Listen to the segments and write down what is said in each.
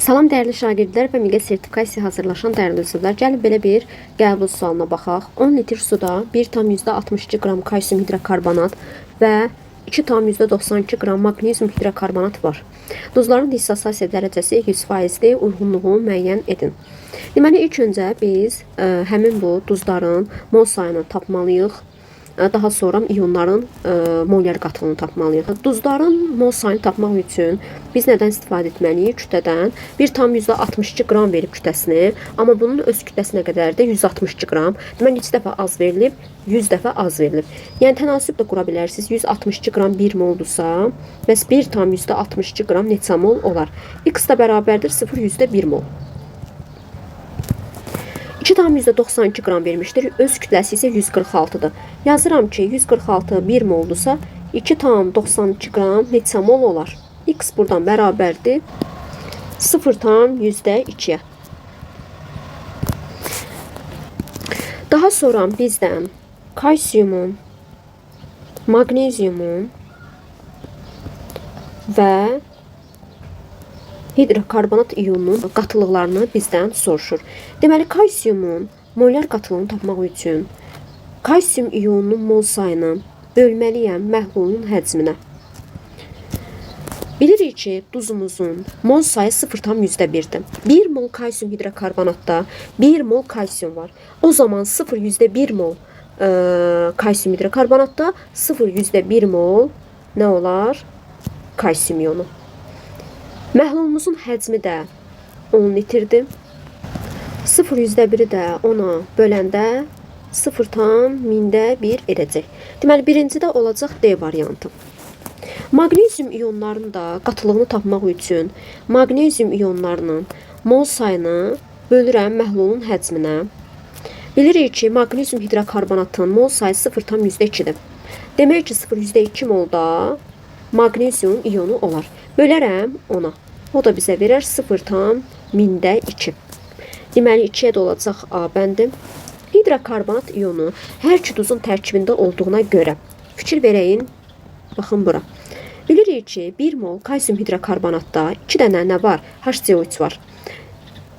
Salam dəyərli şagirdlər və MİQA sertifikasiya hazırlaşan dəyərli üzvlər. Gəlin belə bir qəbul sualına baxaq. 10 litr suda 1,62 qram kalsium hidrokarbonat və 2,92 qram magnezium hidrokarbonat var. Duzların dissosiasiya dərəcəsi 100%-dir, uyğunluğunu müəyyən edin. Deməli, ilk öncə biz həmin bu duzların mol sayını tapmalıyıq. Daha sonra iyonların molyar qatılığını tapmalıyıq. Duzların mol sayını tapmaq üçün biz nədən istifadə etməliyik? Kütlədən 1,62 qram verib kütləsini, amma bunun öz kütləsinə qədər də 162 qram. Demək, 2 dəfə az verilib, 100 dəfə az verilib. Yəni tənasüb də qura bilərsiniz. 162 qram 1 moldursa, bəs 1,62 qram neçə mol olar? X da bərabərdir 0,1 mol. 2,92 qram vermişdir. Öz kütləsi isə 146-dır. Yazıram ki, 146 1 moldursa 2,92 qram neçə mol olar? X buradan bərabərdir 0,2-yə. Daha sonra bizdən kalsiumun, magneziumun və hidrokarbonat iyonunun qatılıqlarını bizdən soruşur. Deməli, kalsiumun molyar qatılığını tapmaq üçün kalsium iyonunun mol sayını bölməliyəm məhlulun həcminə. Bilirik ki, duzumuzun mol sayı 0,1-dir. 1 mol kalsium hidrokarbonatda 1 mol kalsium var. O zaman 0,1 mol kalsium hidrokarbonatda 0,1 mol nə olar? Kalsium iyonu. Məhlulumuzun həcmi də 10 litrdir. 0,1-i də 10-a böləndə 0,1 edəcək. Deməli, birincidə olacaq D variantı. Magnezium iyonlarının da qatılığını tapmaq üçün magnezium iyonlarının mol sayını bölürəm məhlulun həcminə. Bilirik ki, magnezium hidrokarbonatın mol sayı 0,2-dir. Demək ki, 0,2 molda magnezium iyonu olar. Bölərəm ona. O da bizə verər 0,2. Deməli, 2-yə də olacaq A bəndi. Hidrokarbonat iyonu hər iki duzun tərkibində olduğuna görə fikir verəyin. Baxın bura. Bilirik ki, 1 mol kalsium hidrokarbonatda 2 dənə nə var? HCO3 var.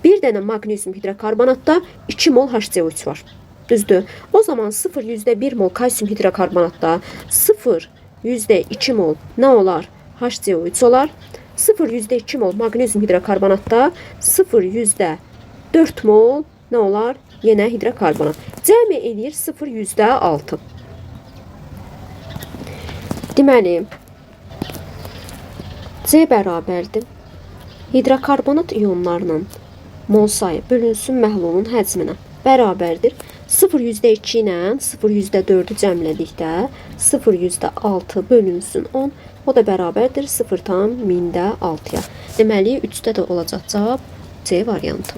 1 dənə magnezium hidrokarbonatda 2 mol HCO3 var. Düzdür? O zaman 0,1 mol kalsium hidrokarbonatda 0,2 mol nə olar? HCO3 olar. 0,2 mol magnezium hidrokarbonatda 0,4 mol nə olar? Yenə hidrokarbonat. Cəmi eləyir 0,6. Deməli, C bərabərdir. Hidrokarbonat iyonlarının mol sayı bölünsün məhlulun həcminə. Bərabərdir. 0,2 ilə 0,4-ü cəmlədikdə 0,6 bölünsün 10. O da bərabərdir 0,6-ya. Deməli, 3-də də olacaq cavab C variantı.